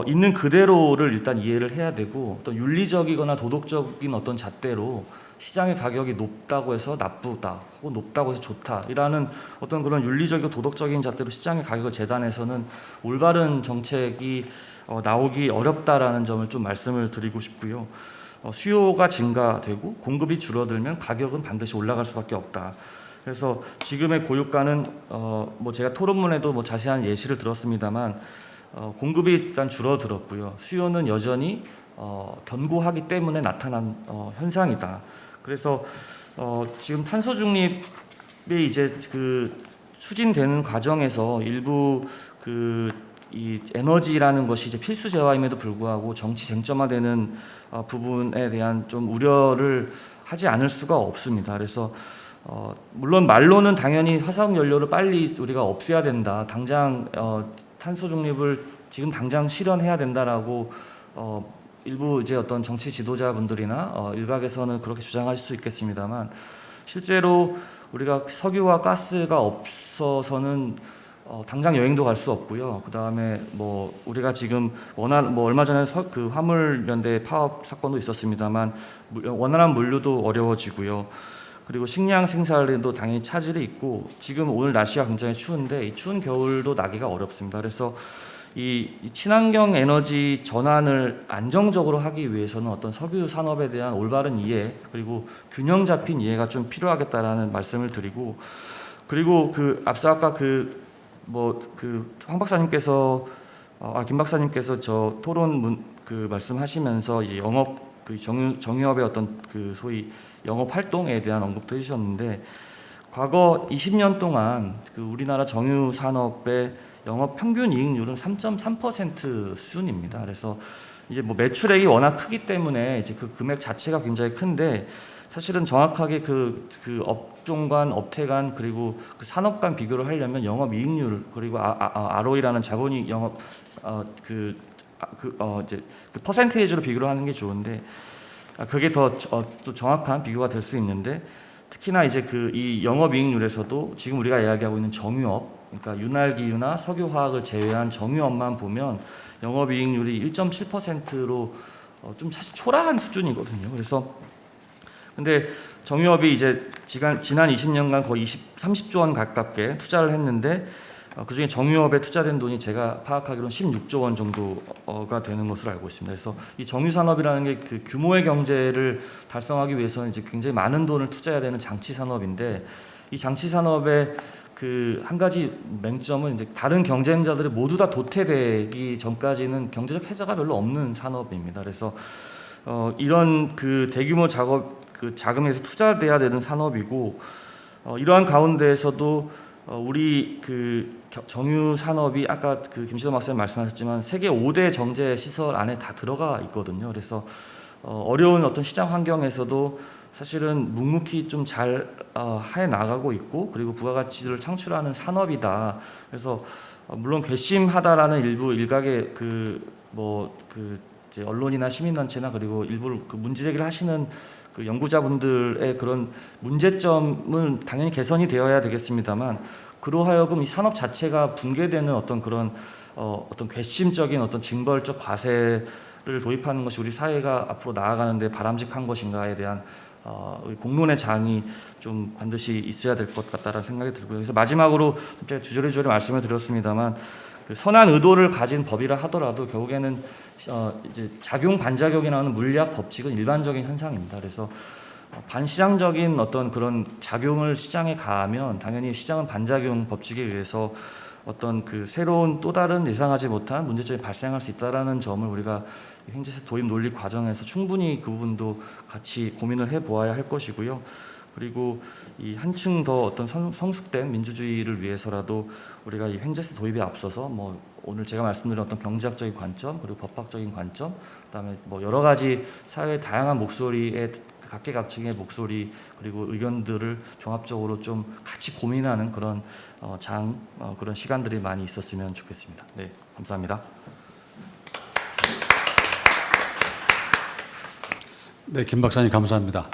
있는 그대로를 일단 이해를 해야 되고, 어떤 윤리적이거나 도덕적인 어떤 잣대로 시장의 가격이 높다고 해서 나쁘다 혹은 높다고 해서 좋다이라는 어떤 그런 윤리적이고 도덕적인 잣대로 시장의 가격을 재단해서는 올바른 정책이 나오기 어렵다라는 점을 좀 말씀을 드리고 싶고요. 수요가 증가되고 공급이 줄어들면 가격은 반드시 올라갈 수밖에 없다. 그래서 지금의 고유가는 제가 토론문에도 자세한 예시를 들었습니다만 공급이 일단 줄어들었고요. 수요는 여전히 견고하기 때문에 나타난 현상이다. 그래서 지금 탄소 중립이 이제 그 추진되는 과정에서 일부 이 에너지라는 것이 이제 필수 재화임에도 불구하고 정치 쟁점화되는 부분에 대한 좀 우려를 하지 않을 수가 없습니다. 그래서 물론 말로는 당연히 화석 연료를 빨리 우리가 없애야 된다, 당장 탄소 중립을 지금 당장 실현해야 된다라고 일부 이제 어떤 정치 지도자분들이나 일각에서는 그렇게 주장할 수 있겠습니다만, 실제로 우리가 석유와 가스가 없어서는 당장 여행도 갈 수 없고요. 그 다음에 우리가 지금 얼마 전에 그 화물연대 파업 사건도 있었습니다만 원활한 물류도 어려워지고요. 그리고 식량 생산에도 당연히 차질이 있고, 지금 오늘 날씨가 굉장히 추운데 이 추운 겨울도 나기가 어렵습니다. 그래서 이 친환경 에너지 전환을 안정적으로 하기 위해서는 어떤 석유 산업에 대한 올바른 이해 그리고 균형 잡힌 이해가 좀 필요하겠다라는 말씀을 드리고, 그리고 앞서 아까 황 박사님께서 김 박사님께서 저 토론 말씀하시면서 이 영업 정유업의 어떤 소위 영업 활동에 대한 언급도 해주셨는데, 과거 20년 동안 우리나라 정유 산업의 영업 평균 이익률은 3.3% 수준입니다. 그래서 이제 매출액이 워낙 크기 때문에 이제 그 금액 자체가 굉장히 큰데, 사실은 정확하게 그 업종 간, 업태 간, 그리고 그 산업 간 비교를 하려면 영업 이익률 그리고 ROE라는 자본이익 영업 이제 그 퍼센테이지로 비교를 하는 게 좋은데, 그게 더 또 정확한 비교가 될 수 있는데, 특히나 이제 이 영업 이익률에서도 지금 우리가 이야기하고 있는 정유업, 그러니까 윤활기유나 석유화학을 제외한 정유업만 보면 영업이익률이 1.7%로 좀 사실 초라한 수준이거든요. 그래서 근데 정유업이 이제 지난 20년간 거의 30조 원 가깝게 투자를 했는데, 그중에 정유업에 투자된 돈이 제가 파악하기로는 16조 원 정도가 되는 것으로 알고 있습니다. 그래서 이 정유 산업이라는 게 그 규모의 경제를 달성하기 위해서는 이제 굉장히 많은 돈을 투자해야 되는 장치 산업인데, 이 장치 산업의 한 가지 맹점은 이제 다른 경쟁자들이 모두 다 도태되기 전까지는 경제적 해자가 별로 없는 산업입니다. 그래서 이런 대규모 자금에서 투자돼야 되는 산업이고, 이러한 가운데에서도 우리 정유 산업이 아까 김신원 박사님 말씀하셨지만 세계 5대 정제 시설 안에 다 들어가 있거든요. 그래서 어려운 어떤 시장 환경에서도 사실은 묵묵히 좀 잘 해 나가고 있고, 그리고 부가가치를 창출하는 산업이다. 그래서 물론 괘씸하다라는 일부 일각의 이제 언론이나 시민단체나 그리고 일부 그 문제 제기를 하시는 그 연구자분들의 그런 문제점은 당연히 개선이 되어야 되겠습니다만, 그로하여금 이 산업 자체가 붕괴되는 어떤 그런 어떤 괘씸적인 어떤 징벌적 과세를 도입하는 것이 우리 사회가 앞으로 나아가는데 바람직한 것인가에 대한 우리 공론의 장이 좀 반드시 있어야 될 것 같다라는 생각이 들고요. 그래서 마지막으로 제가 주저리 말씀을 드렸습니다만, 그 선한 의도를 가진 법이라 하더라도 결국에는 이제 작용 반작용이라는 물리학 법칙은 일반적인 현상입니다. 그래서 반시장적인 어떤 그런 작용을 시장에 가하면 당연히 시장은 반작용 법칙에 의해서 어떤 그 새로운 또 다른 예상하지 못한 문제점이 발생할 수 있다라는 점을 우리가 행제세 도입 논리 과정에서 충분히 그 부분도 같이 고민을 해보아야 할 것이고요. 그리고 이 한층 더 어떤 성숙된 민주주의를 위해서라도 우리가 이 횡재세 도입에 앞서서 뭐 오늘 제가 말씀드린 어떤 경제학적인 관점 그리고 법학적인 관점, 그다음에 뭐 여러 가지 사회의 다양한 목소리의 각계각층의 목소리 그리고 의견들을 종합적으로 좀 같이 고민하는 그런 그런 시간들이 많이 있었으면 좋겠습니다. 네, 감사합니다. 네, 김 박사님 감사합니다.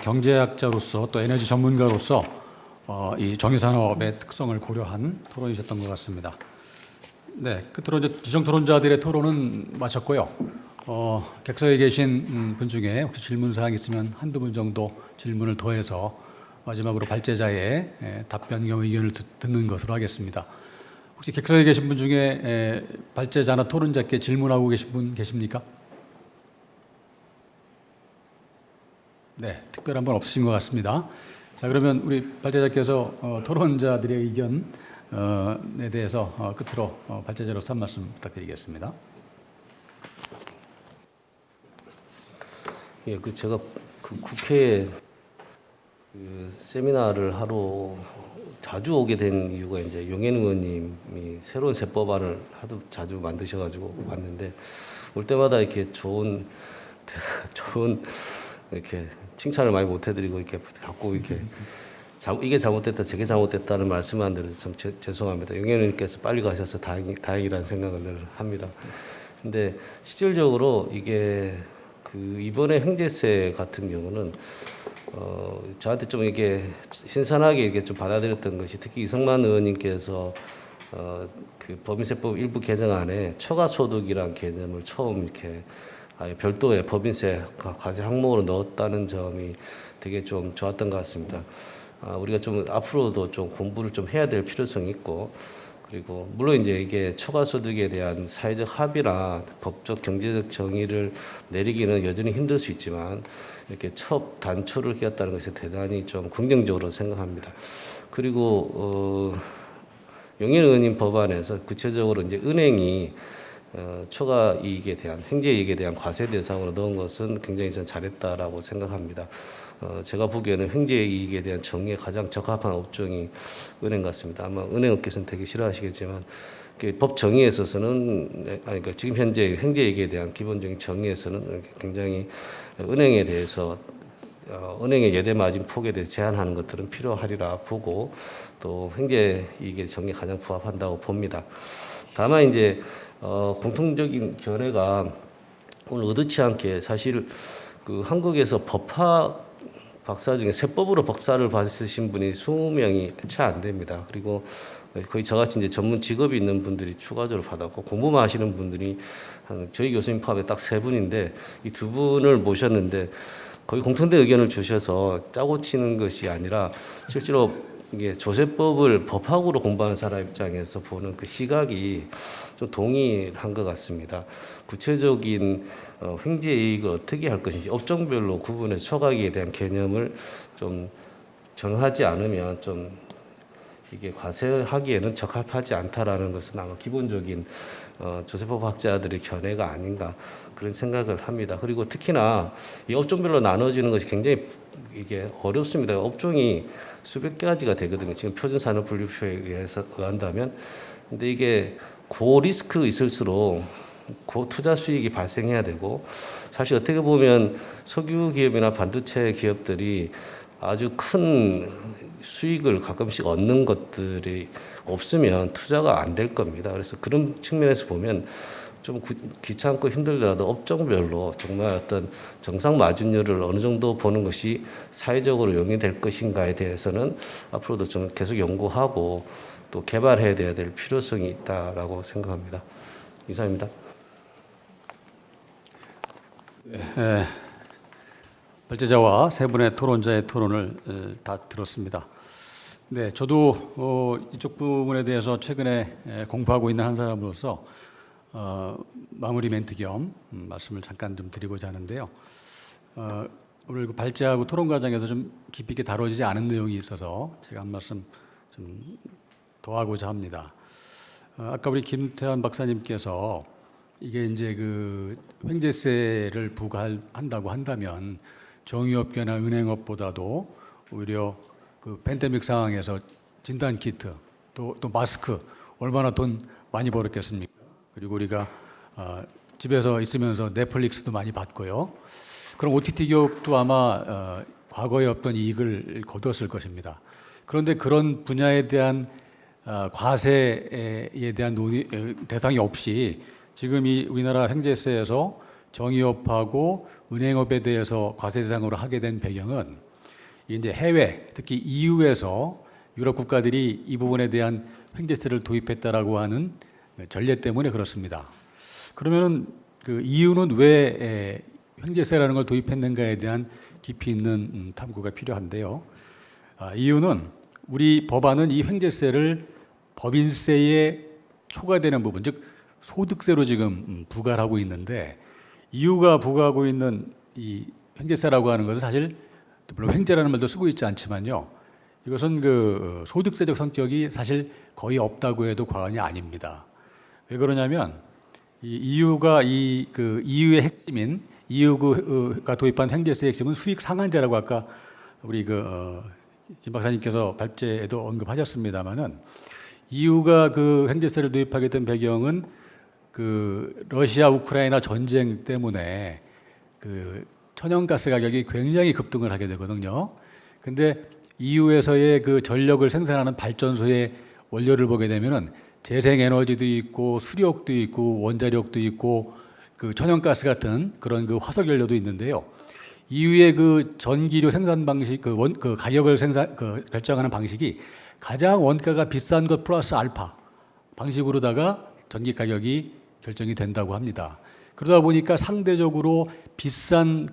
경제학자로서 또 에너지 전문가로서 이 정유산업의 특성을 고려한 토론이셨던 것 같습니다. 네, 끝으로 이제 지정 토론자들의 토론은 마쳤고요. 객석에 계신 분 중에 혹시 질문 사항 있으면 한두 분 정도 질문을 더해서 마지막으로 발제자의 답변 겸 의견을 듣는 것으로 하겠습니다. 혹시 객석에 계신 분 중에 발제자나 토론자께 질문하고 계신 분 계십니까? 네, 특별한 분 없으신 것 같습니다. 자, 그러면 우리 발제자께서 토론자들의 의견에 대해서 끝으로 발제자로서 한 말씀 부탁드리겠습니다. 예, 제가 국회에 세미나를 하러 자주 오게 된 이유가 이제 용현 의원님이 새로운 세법안을 하도 자주 만드셔가지고 왔는데, 올 때마다 이렇게 좋은 이렇게 칭찬을 많이 못 해드리고 이렇게 자꾸 이렇게 이게 잘못됐다 저게 잘못됐다는 말씀만 드려서 참 죄송합니다. 용현 의원님께서 빨리 가셔서 다행이라는 생각을 늘 합니다. 근데 실질적으로 이게 이번에 횡재세 같은 경우는 저한테 좀 이게 신선하게 이게 좀 받아들였던 것이, 특히 이성만 의원님께서 그 법인세법 일부 개정안에 초과소득이란 개념을 처음 이렇게 아예 별도의 법인세 과세 항목으로 넣었다는 점이 되게 좀 좋았던 것 같습니다. 우리가 좀 앞으로도 좀 공부를 좀 해야 될 필요성이 있고, 그리고 물론 이제 이게 초과소득에 대한 사회적 합의나 법적 경제적 정의를 내리기는 여전히 힘들 수 있지만, 이렇게 첫 단초를 끼웠다는 것이 대단히 좀 긍정적으로 생각합니다. 그리고 용현 의원님 법안에서 구체적으로 이제 은행이 초과 이익에 대한 횡재 이익에 대한 과세 대상으로 넣은 것은 굉장히 전 잘했다라고 생각합니다. 제가 보기에는 횡재 이익에 대한 정의에 가장 적합한 업종이 은행 같습니다. 아마 은행업계에서는 되게 싫어하시겠지만 법 정의에 있어서는 그러니까 지금 현재 횡재 이익에 대한 기본적인 정의에서는 굉장히 은행에 대해서 은행의 예대 마진 폭에 대해 제한하는 것들은 필요하리라 보고, 또 횡재 이익의 정의에 가장 부합한다고 봅니다. 다만 이제 공통적인 견해가 오늘 의도치 않게 사실 한국에서 법학 박사 중에 세법으로 박사를 받으신 분이 20명이 채 안 됩니다. 그리고 거의 저같이 이제 전문 직업이 있는 분들이 추가적으로 받았고, 공부만 하시는 분들이 저희 교수님 포함해 딱 3분인데, 이 2분을 모셨는데 거의 공통된 의견을 주셔서 짜고 치는 것이 아니라 실제로 이게 조세법을 법학으로 공부하는 사람 입장에서 보는 그 시각이 좀 동일한 것 같습니다. 구체적인 횡재 이익을 어떻게 할 것인지 업종별로 구분해서 초과이익에 대한 개념을 좀 정하지 않으면 좀 이게 과세하기에는 적합하지 않다라는 것은 아마 기본적인 조세법 학자들의 견해가 아닌가 그런 생각을 합니다. 그리고 특히나 이 업종별로 나눠지는 것이 굉장히 이게 어렵습니다. 업종이 수백 가지가 되거든요. 지금 표준산업분류표에 의한다면. 근데 이게 고리스크 있을수록 고투자 수익이 발생해야 되고, 사실 어떻게 보면 석유 기업이나 반도체 기업들이 아주 큰 수익을 가끔씩 얻는 것들이 없으면 투자가 안 될 겁니다. 그래서 그런 측면에서 보면 좀 귀찮고 힘들더라도 업종별로 정말 어떤 정상 마진율을 어느 정도 보는 것이 사회적으로 용이될 것인가에 대해서는 앞으로도 좀 계속 연구하고 또 개발해야 될 필요성이 있다라고 생각합니다. 이상입니다. 발제자와 세 분의 토론자의 토론을 다 들었습니다. 네, 저도 이쪽 부분에 대해서 최근에 공부하고 있는 한 사람으로서 마무리 멘트 겸 말씀을 잠깐 좀 드리고자 하는데요. 오늘 그 발제하고 토론 과정에서 좀 깊이 있게 다뤄지지 않은 내용이 있어서 제가 한 말씀 좀 더하고자 합니다. 아까 우리 김태환 박사님께서 이게 이제 그 횡재세를 부과한다고 한다면 정유업계나 은행업보다도 오히려 그 팬데믹 상황에서 진단 키트 또 마스크 얼마나 돈 많이 벌었겠습니까? 그리고 우리가 집에서 있으면서 넷플릭스도 많이 봤고요. 그럼 OTT 기업도 아마 과거에 없던 이익을 거두었을 것입니다. 그런데 그런 분야에 대한 과세에 대한 대상이 없이 지금 이 우리나라 횡재세에서 정유업하고 은행업에 대해서 과세 대상으로 하게 된 배경은 이제 해외, 특히 EU에서 유럽 국가들이 이 부분에 대한 횡재세를 도입했다라고 하는 전례 때문에 그렇습니다. 그러면은 그 EU는 왜 횡재세라는 걸 도입했는가에 대한 깊이 있는 탐구가 필요한데요. EU는 우리 법안은 이 횡재세를 법인세에 초과되는 부분, 즉 소득세로 지금 부과를 하고 있는데 EU가 부과하고 있는 이 횡재세라고 하는 것은 사실 물론 횡재라는 말도 쓰고 있지 않지만요. 이것은 그 소득세적 성격이 사실 거의 없다고 해도 과언이 아닙니다. 왜 그러냐면 이 EU가 그 EU의 핵심인 EU가 도입한 횡재세의 핵심은 수익 상한제라고 아까 우리 김 박사님께서 발제에도 언급하셨습니다만은 EU가 그 횡재세를 도입하게 된 배경은 그 러시아 우크라이나 전쟁 때문에 그 천연가스 가격이 굉장히 급등을 하게 되거든요. 근데 EU에서의 그 전력을 생산하는 발전소의 원료를 보게 되면은 재생에너지도 있고 수력도 있고 원자력도 있고 그 천연가스 같은 그런 그 화석연료도 있는데요. EU의 그 전기료 생산 방식, 그 가격을 결정하는 방식이 가장 원가가 비싼 것 플러스 알파 방식으로다가 전기 가격이 결정이 된다고 합니다. 그러다 보니까 상대적으로 비싼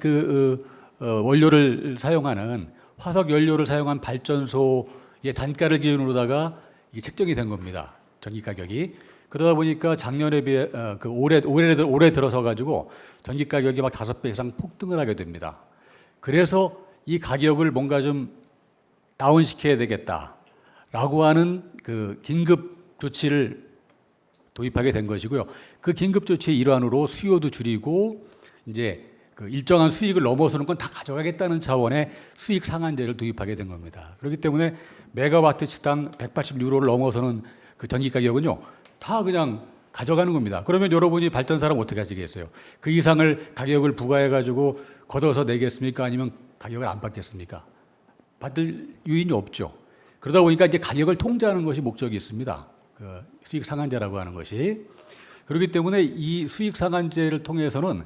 원료를 사용하는 화석 연료를 사용한 발전소의 단가를 기준으로다가 이게 책정이 된 겁니다. 전기 가격이. 그러다 보니까 작년에 비해 올해 들어서 가지고 전기 가격이 막 5배 이상 폭등을 하게 됩니다. 그래서 이 가격을 뭔가 좀 다운시켜야 되겠다라고 하는 그 긴급 조치를 도입하게 된 것이고요. 그 긴급 조치의 일환으로 수요도 줄이고 이제 그 일정한 수익을 넘어서는 건 다 가져가겠다는 차원의 수익 상한제를 도입하게 된 겁니다. 그렇기 때문에 메가와트시당 180유로를 넘어서는 그 전기 가격은요, 다 그냥 가져가는 겁니다. 그러면 여러분이 발전사람 어떻게 하시겠어요? 그 이상을 가격을 부과해가지고 걷어서 내겠습니까? 아니면 가격을 안 받겠습니까? 받을 유인이 없죠. 그러다 보니까 이제 가격을 통제하는 것이 목적이 있습니다. 그 수익 상한제라고 하는 것이. 그렇기 때문에 이 수익 상한제를 통해서는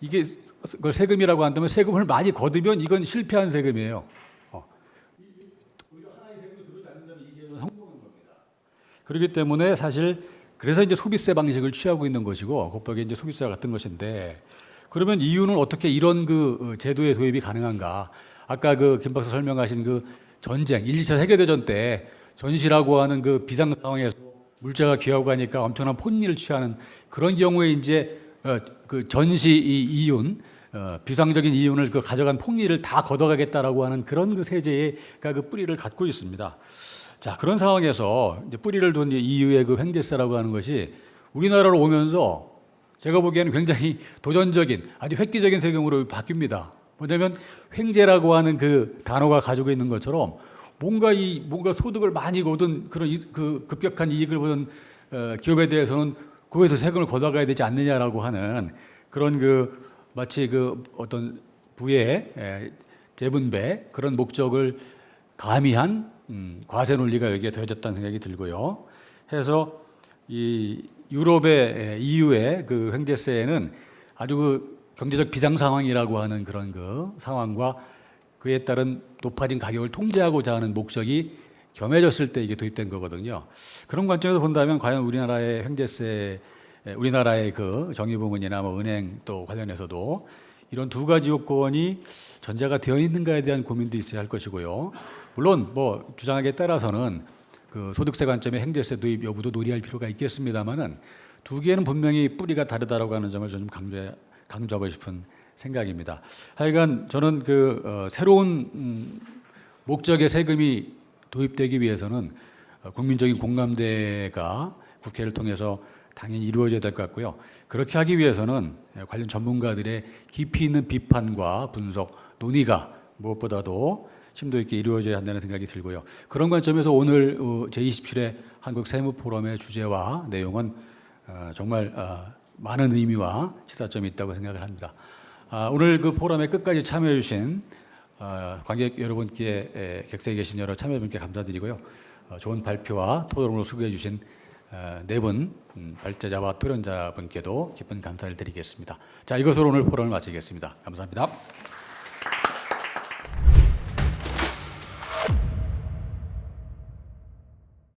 이게 그걸 세금이라고 한다면 세금을 많이 거두면 이건 실패한 세금이에요. 그렇기 때문에 사실 그래서 이제 소비세 방식을 취하고 있는 것이고 곧바로 이제 소비세와 같은 것인데 그러면 EU는 어떻게 이런 그 제도의 도입이 가능한가? 아까 그 김 박사 설명하신 그 전쟁 1, 2차 세계대전 때 전시라고 하는 그 비상 상황에서 물자가 귀하고 하니까 엄청난 본인을 취하는 그런 경우에 이제 그 전시 이윤 비상적인 이윤을 그 가져간 폭리를 다 걷어가겠다라고 하는 그런 그 세제가 그 뿌리를 갖고 있습니다. 자, 그런 상황에서 이제 뿌리를 둔 EU의 그 횡재세라고 하는 것이 우리나라로 오면서 제가 보기에는 굉장히 도전적인 아주 획기적인 세금으로 바뀝니다. 뭐냐면 횡재라고 하는 그 단어가 가지고 있는 것처럼 뭔가 소득을 많이 거둔 그런 그 급격한 이익을 보는 기업에 대해서는 거기서 세금을 걷어가야 되지 않느냐라고 하는 그런 그 마치 그 어떤 부의 재분배 그런 목적을 가미한 과세 논리가 여기에 더해졌다는 생각이 들고요. 해서 이 유럽의 EU의 그 횡재세는 아주 그 경제적 비상 상황이라고 하는 그런 그 상황과 그에 따른 높아진 가격을 통제하고자 하는 목적이 겸해졌을 때 이게 도입된 거거든요. 그런 관점에서 본다면 과연 우리나라의 횡재세, 우리나라의 그 정유보금이나 뭐 은행 또 관련해서도 이런 두 가지 요건이 전제가 되어 있는가에 대한 고민도 있어야 할 것이고요. 물론 뭐 주장하기에 따라서는 그 소득세 관점의 횡재세 도입 여부도 논의할 필요가 있겠습니다만은 두 개는 분명히 뿌리가 다르다라고 하는 점을 좀 강조하고 싶은 생각입니다. 하여간 저는 새로운 목적의 세금이 도입되기 위해서는 국민적인 공감대가 국회를 통해서 당연히 이루어져야 될 것 같고요. 그렇게 하기 위해서는 관련 전문가들의 깊이 있는 비판과 분석, 논의가 무엇보다도 심도 있게 이루어져야 한다는 생각이 들고요. 그런 관점에서 오늘 제27회 한국세무포럼의 주제와 내용은 정말 많은 의미와 시사점이 있다고 생각을 합니다. 오늘 그 포럼에 끝까지 참여해 주신 관객 여러분께 객석에 계신 여러 참여분께 감사드리고요. 좋은 발표와 토론으로 수고해 주신 네 분 발제자와 토론자분께도 깊은 감사를 드리겠습니다. 자, 이것으로 오늘 포럼을 마치겠습니다. 감사합니다.